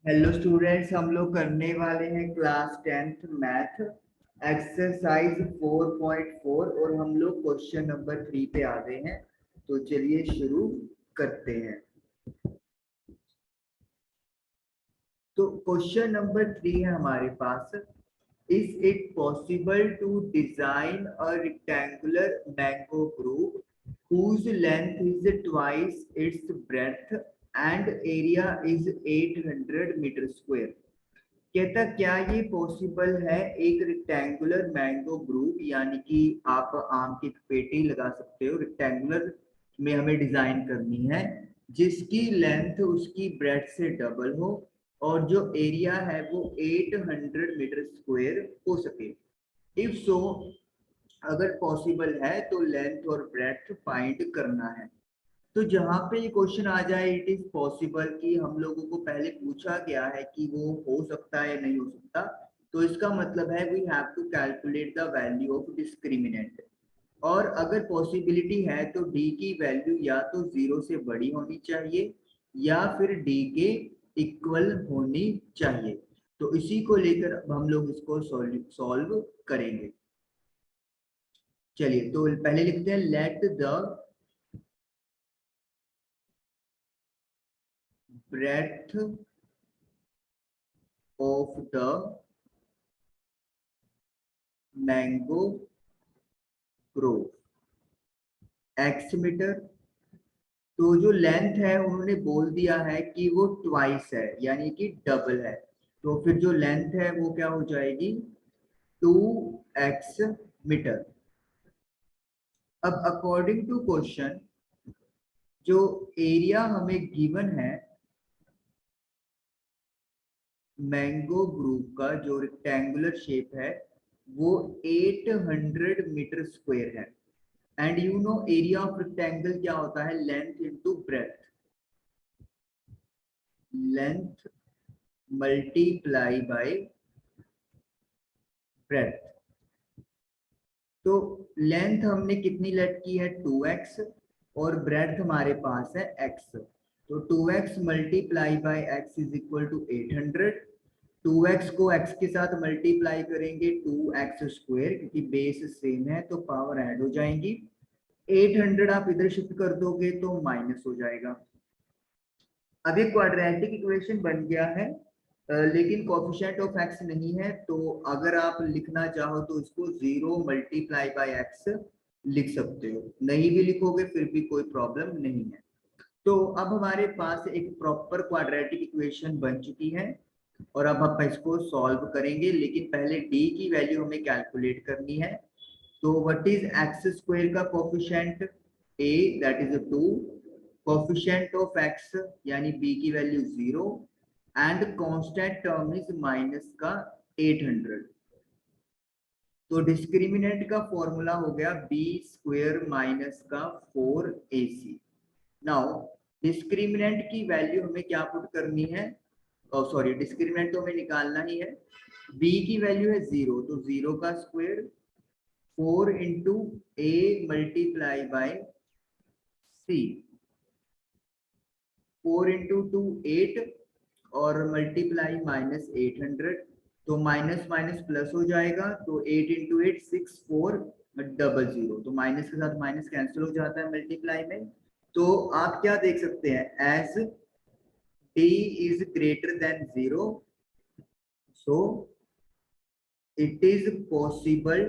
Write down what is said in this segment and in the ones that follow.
Hello students, हम लोग करने वाले हैं क्लास 10th मैथ एक्सरसाइज 4.4 और हम लोग क्वेश्चन नंबर 3 पे आ गए हैं। तो चलिए शुरू करते हैं। तो क्वेश्चन नंबर 3 है हमारे पास। Is it possible to design a rectangular mango group whose length is twice its breadth and area is 800 metre square. कहता क्या ये पॉसिबल है एक रेक्टेंगुलर मैंगो ग्रुप, यानी कि आप आम की एक पेटी लगा सकते हो, रेक्टेंगुलर में हमें डिजाइन करनी है जिसकी लेंथ उसकी ब्रेड से डबल हो और जो एरिया है वो 800 मीटर स्क्वायर हो सके। इफ सो, अगर पॉसिबल है तो लेंथ और ब्रेड्थ फाइंड करना है। तो जहां पे ये क्वेश्चन आ जाए इट इज पॉसिबल कि हम लोगों को पहले पूछा गया है कि वो हो सकता है या नहीं हो सकता, तो इसका मतलब है we have to calculate the value of discriminant. और अगर पॉसिबिलिटी है तो डी की वैल्यू या तो जीरो से बड़ी होनी चाहिए या फिर डी के इक्वल होनी चाहिए। तो इसी को लेकर अब हम लोग इसको सॉल्व करेंगे। चलिए तो पहले लिखते हैं let the breadth of the mango grove x metre. तो जो लेंथ है उन्होंने बोल दिया है कि वो ट्वाइस है यानी कि डबल है। तो फिर जो लेंथ है वो क्या हो जाएगी 2x मीटर। अब अकॉर्डिंग टू क्वेश्चन जो एरिया हमें गिवन है मैंगो ग्रुप का, जो रेक्टेंगुलर शेप है वो 800 मीटर स्क्वायर है। And you know area of rectangle क्या होता है, length into breadth, length multiply by breath. तो लेंथ हमने कितनी लेट की है 2x और ब्रेथ हमारे पास है x। तो 2x multiply by x is equal to 800। 2x को x के साथ मल्टीप्लाई करेंगे 2x स्क्वायर, क्योंकि बेस सेम है तो पावर ऐड हो जाएंगी। 800 आप इधर शिफ्ट कर दोगे तो माइनस हो जाएगा। अब एक क्वाड्रेटिक इक्वेशन बन गया है, लेकिन कोफिशिएंट ऑफ एक्स नहीं है। तो अगर आप लिखना चाहो तो इसको 0 मल्टीप्लाई बाय एक्स लिख सकते हो, नहीं भी लिखोगे फिर भी कोई प्रॉब्लम नहीं है। तो अब हमारे पास एक प्रॉपर क्वाड्रेटिक इक्वेशन बन चुकी है और अब हम इसको सॉल्व करेंगे, लेकिन पहले डी की वैल्यू हमें कैलकुलेट करनी है। तो व्हाट इज एक्स स्क्वायर का coefficient, a that is 2, coefficient of x यानी b की value 0 and constant term is minus का 800। तो डिस्क्रिमिनेंट का फॉर्मूला हो गया b स्क्वायर माइनस का 4ac। नाउ डिस्क्रिमिनेंट की वैल्यू हमें क्या पुट करनी है, सॉरी डिस्क्रिमिनेंट तो हमें निकालना ही है। b की वैल्यू है 0, तो 0 का square 4 into a multiply by c, 4 into 2 8 और मल्टीप्लाई माइनस 800। तो माइनस माइनस प्लस हो जाएगा, तो 8 इंटू 8 6400। तो माइनस के साथ माइनस कैंसिल हो जाता है मल्टीप्लाई में। तो आप क्या देख सकते हैं, as d is greater than 0 so it is possible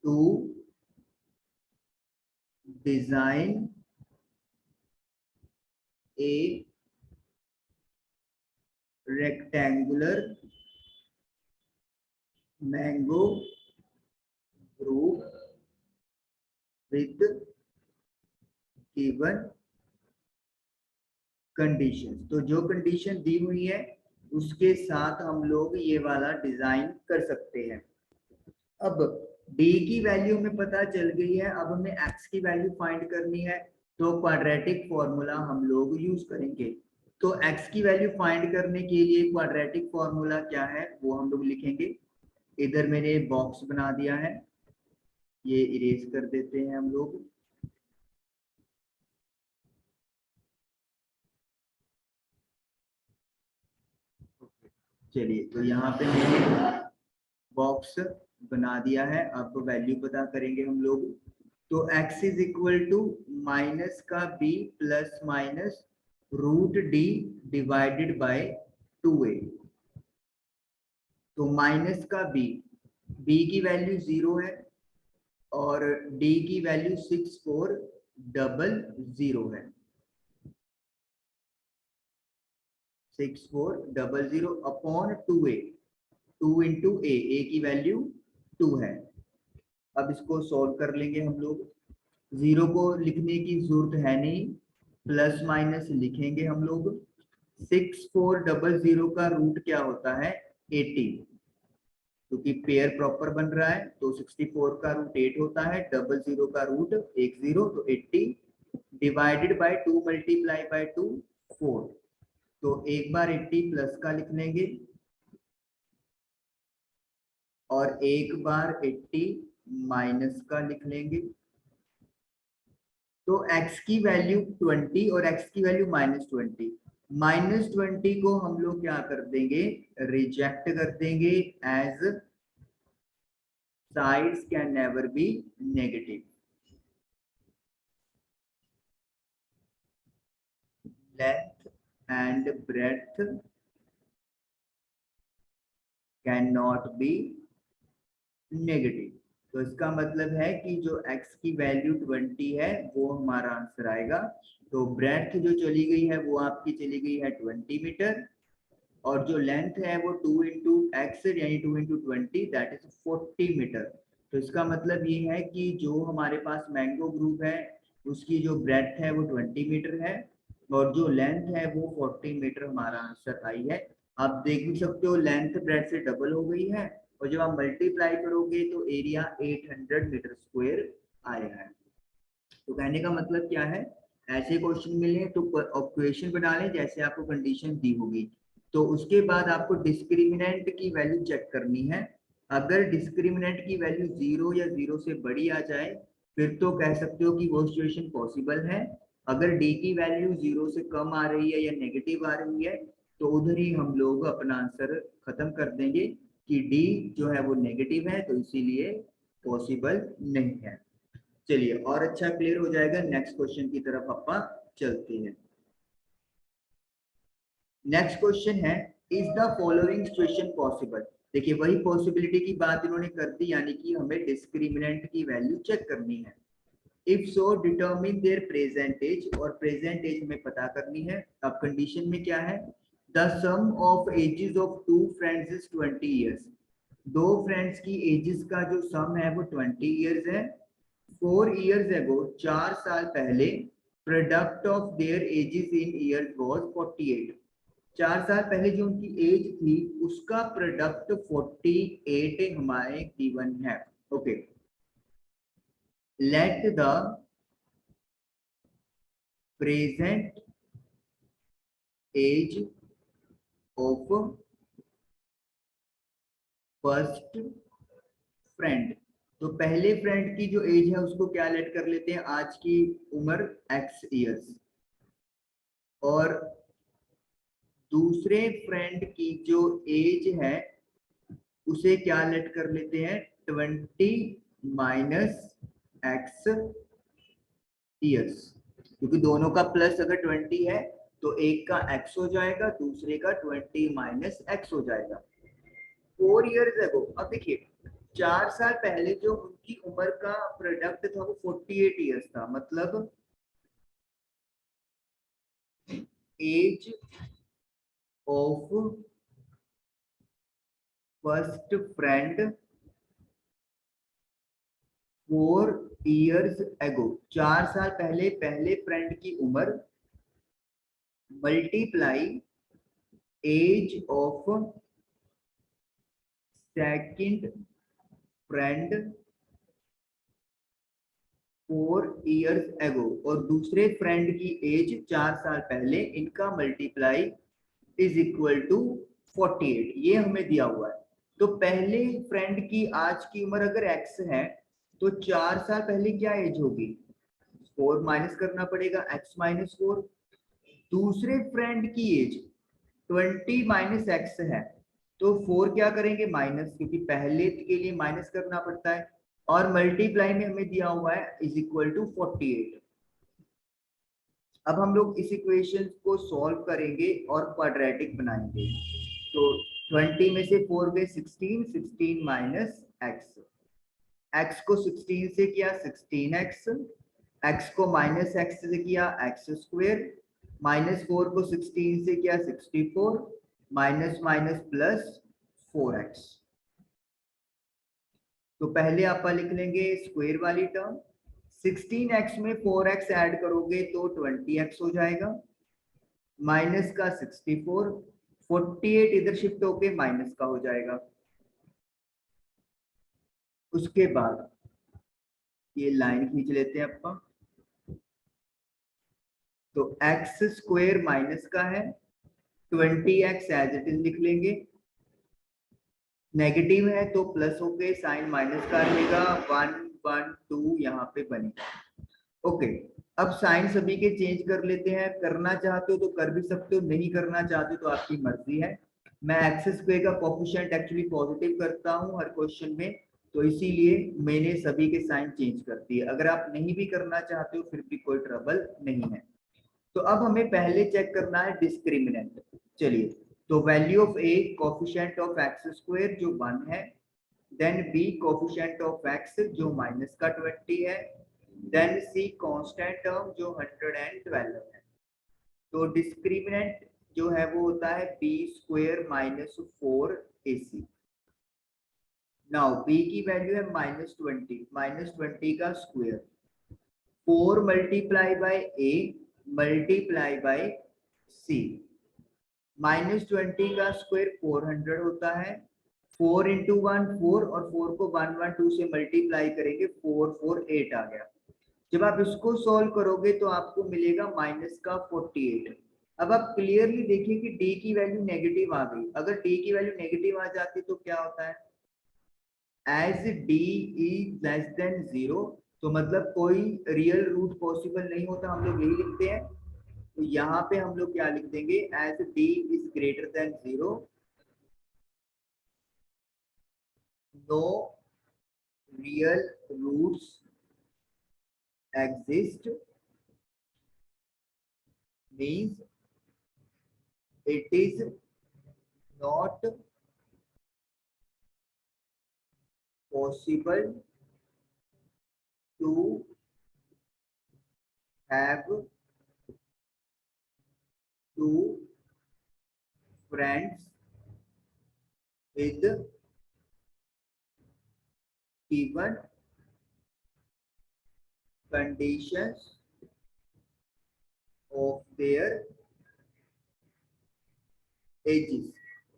to design a rectangular mango group with given conditions। तो जो कंडीशन दी हुई है उसके साथ हम लोग ये वाला डिजाइन कर सकते हैं। अब d की वैल्यू हमें पता चल गई है, अब हमें x की वैल्यू फाइंड करनी है। तो क्वाड्रेटिक फॉर्मूला हम लोग यूज करेंगे। तो x की वैल्यू फाइंड करने के लिए क्वाड्रेटिक फॉर्मूला क्या है वो हम लोग लिखेंगे। इधर मैंने बॉक्स बना दिया है, ये इरेज कर देते हैं हम लोग। चलिए तो यहाँ पे मैंने बॉक्स बना दिया है, अब वैल्यू पता करेंगे हम लोग। तो x is equal to minus का b plus minus root d divided by 2a। तो माइनस का b की वैल्यू 0 है और d की वैल्यू 6400 है। 6400 अपॉन 2a, 2 इंटू ए की वैल्यू 2 है। अब इसको सॉल्व कर लेंगे हम लोग। 0 को लिखने की जरूरत है नहीं, प्लस माइनस लिखेंगे हम लोग। 6400 का रूट क्या होता है 80, क्योंकि पेयर प्रॉपर बन रहा है तो 64 का रूट 8 होता है, 00 का रूट 10, तो 80 डिवाइडेड बाय 2 मल्टीप्लाई बाय 2 4। तो एक बार 80 प्लस का लिख लेंगे और एक बार 80 माइनस का लिख लेंगे। तो x की वैल्यू 20 और x की वैल्यू -20। -20 को हम लोग क्या कर देंगे, रिजेक्ट कर देंगे, as sides can never be negative. Length and breadth can not be negative. तो इसका मतलब है कि जो x की वैल्यू 20 है वो हमारा आंसर आएगा। तो ब्रेड्थ जो चली गई है वो आपकी चली गई है 20 मीटर, और जो लेंथ है वो 2 इंटू एक्स यानी 2 इंटू 20 दैट इज 40 मीटर। तो इसका मतलब ये है कि जो हमारे पास मैंगो ग्रुप है उसकी जो ब्रेड्थ है वो 20 मीटर है और जो लेंथ है वो 40 मीटर हमारा आंसर आई है। आप देख भी सकते हो लेंथ ब्रेड्थ से डबल हो गई है, और जब आप मल्टीप्लाई करोगे तो एरिया 800 मीटर स्क्वायर आया है। तो कहने का मतलब क्या है, ऐसे क्वेश्चन मिले तो क्वेश्चन बना लें जैसे आपको कंडीशन दी होगी। तो उसके बाद आपको डिस्क्रिमिनेंट की वैल्यू चेक करनी है। अगर डिस्क्रिमिनेंट की वैल्यू 0 या 0 से बड़ी आ जाए फिर तो कह सकते हो कि वो सिचुएशन पॉसिबल है। अगर डी की वैल्यू 0 से कम आ रही है या नेगेटिव आ रही है तो उधर ही हम लोग अपना आंसर खत्म कर देंगे कि डी जो है वो नेगेटिव है, तो इसीलिए पॉसिबल नहीं है। चलिए और अच्छा क्लियर हो जाएगा, नेक्स्ट क्वेश्चन की तरफ अपन चलते हैं। नेक्स्ट क्वेश्चन है, is the following situation possible. देखिए वही पॉसिबिलिटी की बात इन्होंने कर दी, यानी कि हमें डिस्क्रिमिनेंट की वैल्यू चेक करनी है। If so determine their present age, और प्रेजेंट एज हमें पता करनी है। अब कंडीशन में क्या है, the sum of ages of two friends is 20 years. दो फ्रेंड्स की एजेस का जो सम है वो 20 ईयर्स है। 4 ईयर्स एगो, 4 साल पहले, product of their edges in years was 48। 4 साल पहले जो उनकी एज थी उसका प्रोडक्ट 48 हमारे गिवन है। Okay, let the present age of first friend. तो पहले फ्रेंड की जो एज है उसको क्या लेट कर लेते हैं, आज की उम्र x ईयर्स, और दूसरे फ्रेंड की जो एज है उसे क्या लेट कर लेते हैं 20 माइनस x ईयर्स, क्योंकि दोनों का प्लस अगर 20 है तो एक का x हो जाएगा, दूसरे का 20 माइनस x हो जाएगा। 4 ईयर्स एगो, अब देखिए 4 साल पहले जो उनकी उम्र का प्रोडक्ट था वो 48 ईयर्स था, मतलब age of first friend 4 years ago, 4 साल पहले पहले फ्रेंड की उम्र multiply age of second friend 4 years ago, और दूसरे फ्रेंड की एज 4 साल पहले, इनका मल्टीप्लाई इज इक्वल टू 48। ये हमें दिया हुआ है। तो पहले फ्रेंड की आज की उम्र अगर x है तो 4 साल पहले क्या एज होगी, 4 माइनस करना पड़ेगा, x माइनस 4। दूसरे फ्रेंड की एज 20 माइनस x है, तो 4 क्या करेंगे माइनस, क्योंकि पहले के लिए माइनस करना पड़ता है, और मल्टीप्लाई में हमें दिया हुआ है इज इक्वल टू 48। अब हम लोग इस इक्वेशन को सॉल्व करेंगे और क्वाड्रेटिक बनाएंगे। तो 20 में से 4 गए 16, 16 माइनस एक्स, एक्स को 16 से किया 16x, एक्स को माइनस एक्स से किया एक्स स्क्वेयर, माइनस 4 को 16 से किया 64, माइनस माइनस प्लस 4x। तो पहले आप लिख लेंगे स्क्वायर वाली टर्म, 16x में 4x ऐड करोगे तो 20x हो जाएगा, माइनस का 64, 48 इधर शिफ्ट होके माइनस का हो जाएगा। उसके बाद ये लाइन खींच लेते हैं अपन, तो एक्स स्क्वायर माइनस का है, 20x एज इट इज लिख लेंगे, नेगेटिव है तो प्लस होके साइन माइनस का रहेगा, 1 1 2 यहाँ पे बनेगा। ओके, अब साइन सभी के चेंज कर लेते हैं, करना चाहते हो तो कर भी सकते हो, नहीं करना चाहते हो तो आपकी मर्जी है। मैं एक्स स्क्वायर का कोफिशिएंट एक्चुअली पॉजिटिव करता हूँ हर क्वेश्चन में, तो इसीलिए मैंने सभी के साइन चेंज कर दिए। अगर आप नहीं भी करना चाहते हो फिर भी कोई ट्रबल नहीं है। तो अब हमें पहले चेक करना है डिस्क्रिमिनेंट। चलिए, तो value of a coefficient of x square जो 1 है, then b coefficient of x जो माइनस का 20 है, देन सी कांस्टेंट टर्म जो 112 है। तो डिस्क्रिमिनेंट जो है वो होता है B square minus 4ac। Now B की वैल्यू है -20 का square, 4 multiply by A multiply by C, -20 का स्क्वायर 400 होता है, 4 इंटू 1 4, और 4 को 112 से मल्टीप्लाई करेंगे 448 आ गया। जब आप इसको सॉल्व करोगे तो आपको मिलेगा माइनस का 48। अब आप क्लियरली देखिए कि डी की वैल्यू नेगेटिव आ गई। अगर डी की वैल्यू नेगेटिव आ जाती तो क्या होता है, as d is less than 0, तो मतलब कोई रियल रूट पॉसिबल नहीं होता, हम लोग यही लिखते हैं। तो यहाँ पे हम लोग क्या लिख देंगे, as d is greater than 0, no real roots exist, means it is not possible to have two friends with given conditions of their ages।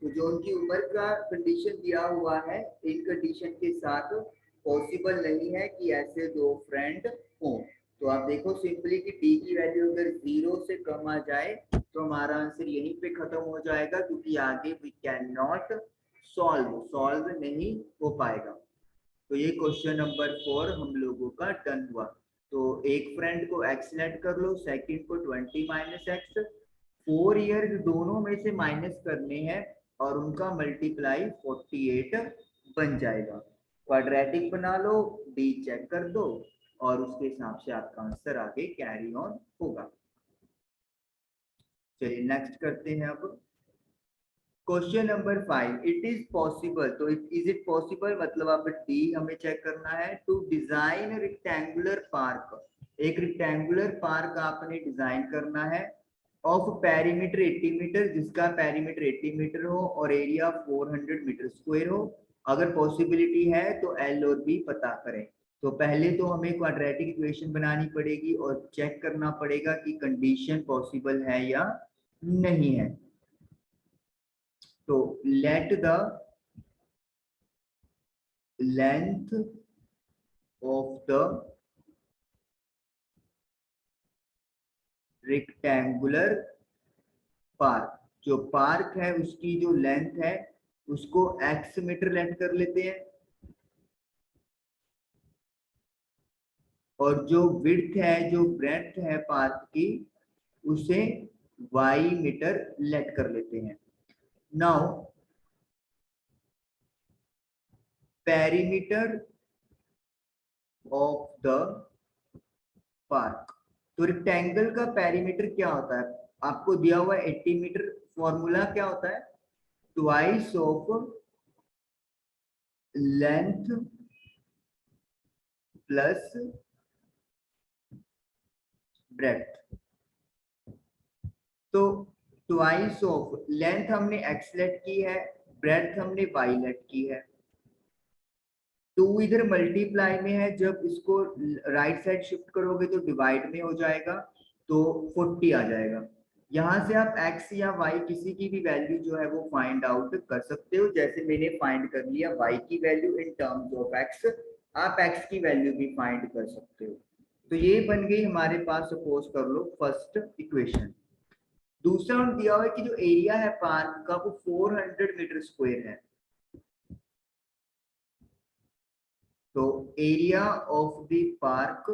तो जो उनकी उम्र का कंडीशन दिया हुआ है, इन कंडीशन के साथ पॉसिबल नहीं है कि ऐसे दो फ्रेंड हों। तो आप देखो सिंपली कि डी की वैल्यू अगर 0 से कम आ जाए तो हमारा आंसर यहीं पे खत्म हो जाएगा, क्योंकि आगे वी कैन नॉट सॉल्व नहीं हो पाएगा। तो ये क्वेश्चन नंबर 4 हम लोगों का डन हुआ। तो एक फ्रेंड को एक्स लेट कर लो, सेकंड को 20 माइनस एक्स, 4 ईयर्स दोनों में से माइनस करने हैं और उनका मल्टीप्लाई 48 बन जाएगा। क्वाड्रेटिक बना लो, डी चेक कर दो और उसके हिसाब से आपका आंसर आगे कैरी ऑन होगा। चलिए नेक्स्ट करते हैं अब question number 5। It is possible, तो इज इट पॉसिबल मतलब अब डी हमें चेक करना है, टू डिजाइन रेक्टेंगुलर पार्क। एक रेक्टेंगुलर पार्क आपने डिजाइन करना है ऑफ पेरीमीटर 80 मीटर, जिसका पेरीमीटर 80 मीटर हो और एरिया 400 मीटर स्क्वायर हो। अगर पॉसिबिलिटी है तो एल और बी पता करें। तो पहले तो हमें क्वाड्रेटिक इक्वेशन बनानी पड़ेगी और चेक करना पड़ेगा कि कंडीशन पॉसिबल है या नहीं है। तो let the length of the rectangular park, जो पार्क है उसकी जो लेंथ है उसको x मीटर लेट कर लेते हैं, और जो विड्थ है जो ब्रेड्थ है पार्क की उसे y मीटर लेट कर लेते हैं। Now perimeter of the park. तो रेक्टेंगल का पेरीमीटर क्या होता है, आपको दिया हुआ 80 मीटर, फॉर्मूला क्या होता है, twice of length plus breadth. तो ट्वाइस ऑफ लेंथ हमने एक्स लेट की है, ब्रेड्थ हमने वाई लेट की है। 2 इधर मल्टीप्लाई में है, जब इसको राइट साइड शिफ्ट करोगे तो डिवाइड में हो जाएगा, तो 40 आ जाएगा। यहाँ से आप x या y किसी की भी वैल्यू जो है वो फाइंड आउट कर सकते हो। जैसे मैंने फाइंड कर लिया y की value in terms of x, आप x की वैल्यू भी फाइंड कर सकते हो। तो ये बन गई हमारे पास, सपोज कर लो फर्स्ट इक्वेशन। दूसरा हम दिया हुआ है कि जो एरिया है पार्क का वो 400 मीटर स्क्वायर है। तो area of the park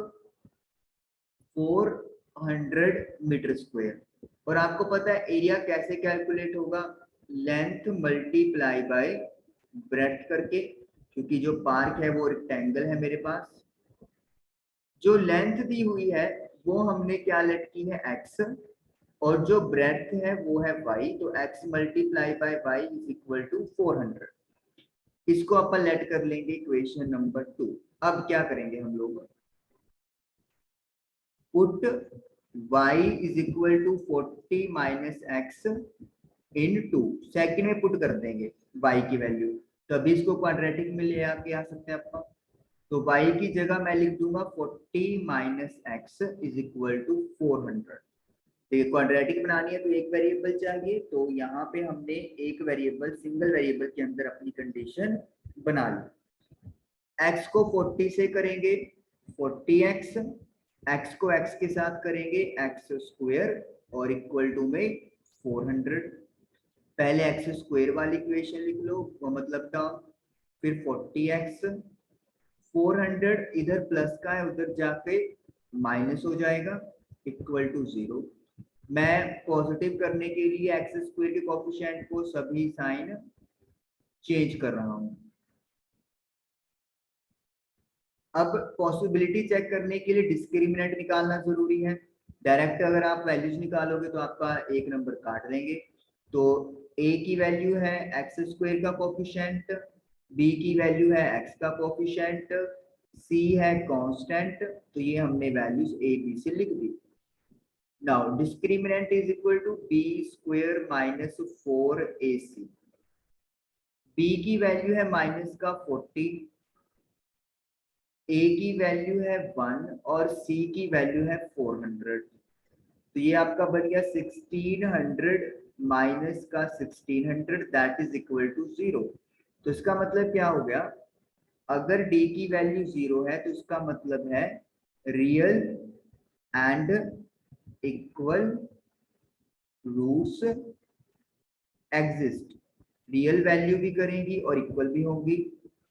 400 metre square, और आपको पता है एरिया कैसे कैलकुलेट होगा, लेंथ मल्टीप्लाई बाय ब्रेड्थ करके, क्योंकि जो पार्क है वो रेक्टेंगल है मेरे पास। जो लेंथ दी हुई है वो हमने क्या लेट की है, x, और जो ब्रेड्थ है वो है y, तो x multiply by y is equal to 400। इसको अपन लेट कर लेंगे इक्वेशन नंबर 2। अब क्या करेंगे हम लोग, put y is equal to 40 minus x in 2, second में पुट कर देंगे y की वैल्यू, तभी इसको क्वाड्रेटिक में ले आके आ सकते हैं अपन। तो y की जगह मैं लिख दूंगा 40 minus x is equal to 400। तो ये क्वाड्रेटिक बनानी है तो एक वेरिएबल चाहिए, तो यहाँ पे हमने एक वेरिएबल, सिंगल वेरिएबल के अंदर अपनी कंडीशन बना ली। x को 40 से करेंगे 40x, x को x के साथ करेंगे x स्क्वायर और इक्वल टू में 400। पहले x स्क्वायर वाली इक्वेशन लिख लो, वो मतलब टर्म, फिर 40x, 400 इधर प्लस का है उधर जाके माइनस हो जाएगा, इक्वल टू 0। मैं पॉजिटिव करने के लिए एक्स स्क्वायर के कोफिशिएंट को सभी साइन चेंज कर रहा हूं। अब पॉसिबिलिटी चेक करने के लिए डिस्क्रिमिनेंट निकालना जरूरी है। डायरेक्ट अगर आप वैल्यूज निकालोगे तो आपका एक नंबर काट देंगे। तो a की वैल्यू है एक्स स्क्वायर का कोफिशिएंट, b की वैल्यू है x का कोफिशिएंट, c है कांस्टेंट, तो ये हमने वैल्यूज a b से लिख दी। Now discriminant is equal to b square minus 4ac। b की वैल्यू है माइनस का 40, a की वैल्यू है 1 और c की वैल्यू है 400। तो ये आपका बन गया 1600 माइनस का 1600, दैट इज इक्वल टू 0। तो इसका मतलब क्या हो गया, अगर d की वैल्यू 0 है तो इसका मतलब है real and equal roots exist. Real value भी करेंगी और इक्वल भी होंगी,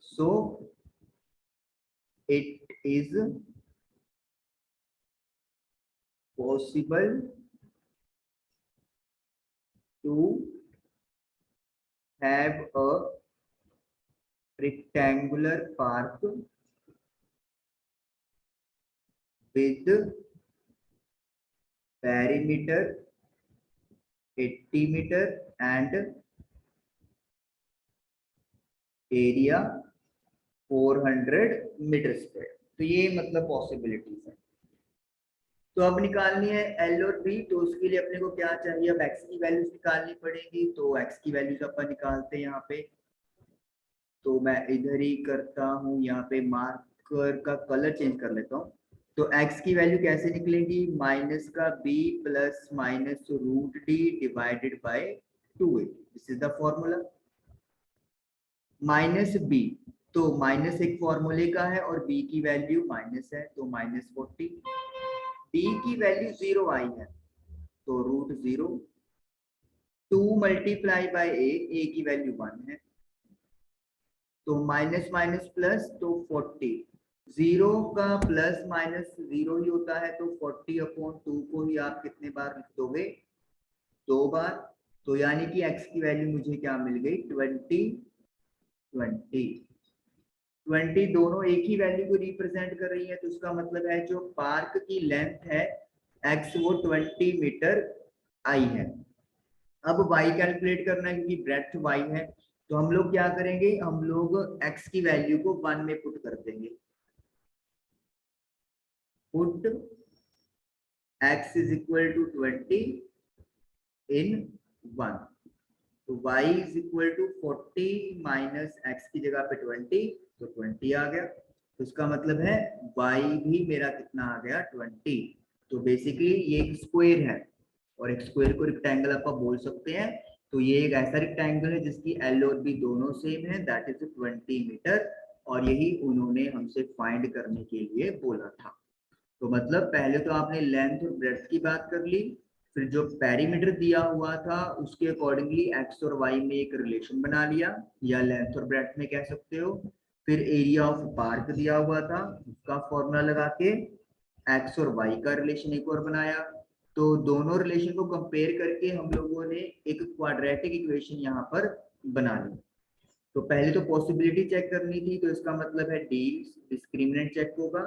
so it is possible to have a rectangular park with perimeter 80 meter and area 400 metre square. तो ये मतलब पॉसिबिलिटीज है। तो अब निकालनी है एल और बी, तो उसके लिए अपने को क्या चाहिए, अब एक्स की वैल्यूज निकालनी पड़ेगी। तो एक्स की वैल्यूज अपन निकालते हैं यहाँ पे। तो मैं इधर ही करता हूँ, यहाँ पे मार्कर का कलर चेंज कर लेता हूँ। तो x की वैल्यू कैसे निकलेगी, माइनस का b plus minus root d divided by 2a, this is the formula. Minus b, तो माइनस एक फॉर्मूले का है और b की वैल्यू माइनस है, तो माइनस 40। b की वैल्यू 0 आई है तो रूट 0, 2 मल्टीप्लाई बाय a की वैल्यू 1 है, तो माइनस माइनस प्लस, तो 40। 0 का प्लस माइनस 0 ही होता है, तो 40/2 को ही आप कितने बार लिख दोगे, 2 बार। तो यानी कि x की वैल्यू मुझे क्या मिल गई, 20। 20 दोनों एक ही वैल्यू को रिप्रेजेंट कर रही है, तो उसका मतलब है जो पार्क की लेंथ है x वो 20 मीटर आई है। अब y कैलकुलेट करना है क्योंकि ब्रेड्थ y है, तो हम लोग क्या करेंगे, हम लोग x की वैल्यू को 1 में पुट कर देंगे। Put x is equal to 20 in 1, तो y is equal to 40 minus x की जगह पे 20, तो 20 आ गया। तो इसका मतलब है y भी मेरा कितना आ गया 20। तो बेसिकली ये एक स्क्वायर है, और एक स्क्वायर को रेक्टेंगल आप बोल सकते हैं। तो ये एक ऐसा रेक्टेंगल है जिसकी एल और बी दोनों सेम है, दैट इज 20 मीटर, और यही उन्होंने हमसे फाइंड करने के लिए बोला था। तो मतलब पहले तो आपने लेंथ और ब्रेड्थ की बात कर ली, फिर जो पेरीमीटर दिया हुआ था उसके अकॉर्डिंगली एक्स और वाई में एक रिलेशन बना लिया, या लेंथ और ब्रेड्थ में कह सकते हो। फिर एरिया ऑफ पार्क दिया हुआ था, उसका फॉर्मूला लगा के एक्स और वाई का रिलेशन एक और बनाया। तो दोनों रिलेशन को कंपेयर करके हम लोगों ने एक क्वाड्रेटिक इक्वेशन यहाँ पर बना ली। तो पहले तो पॉसिबिलिटी चेक करनी थी, तो इसका मतलब है डी डिस्क्रिमिनेंट चेक होगा।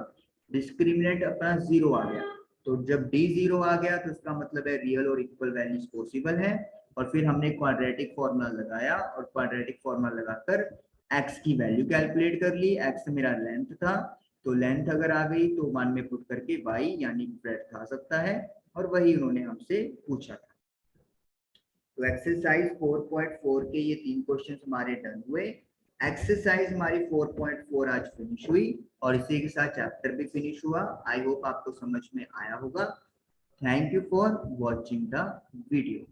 डिस्क्रिमिनेंट अपना 0 आ गया, तो जब डी 0 आ गया तो इसका मतलब है रियल और इक्वल वैल्यूज पॉसिबल है। और फिर हमने क्वाड्रेटिक फॉर्मूला लगाया, और क्वाड्रेटिक फॉर्मूला लगाकर एक्स की वैल्यू कैलकुलेट कर ली। एक्स मेरा लेंथ था, तो लेंथ अगर आ गई तो 1 में पुट करके वाई यानी ब्रेड्थ आ सकता है, और वही उन्होंने हमसे पूछा था। तो एक्सरसाइज 4.4 के ये 3 क्वेश्चन हमारे डन हुए। एक्सरसाइज हमारी 4.4 आज फिनिश हुई, और इसी के साथ चैप्टर भी फिनिश हुआ। आई होप आपको समझ में आया होगा। Thank you for watching the video.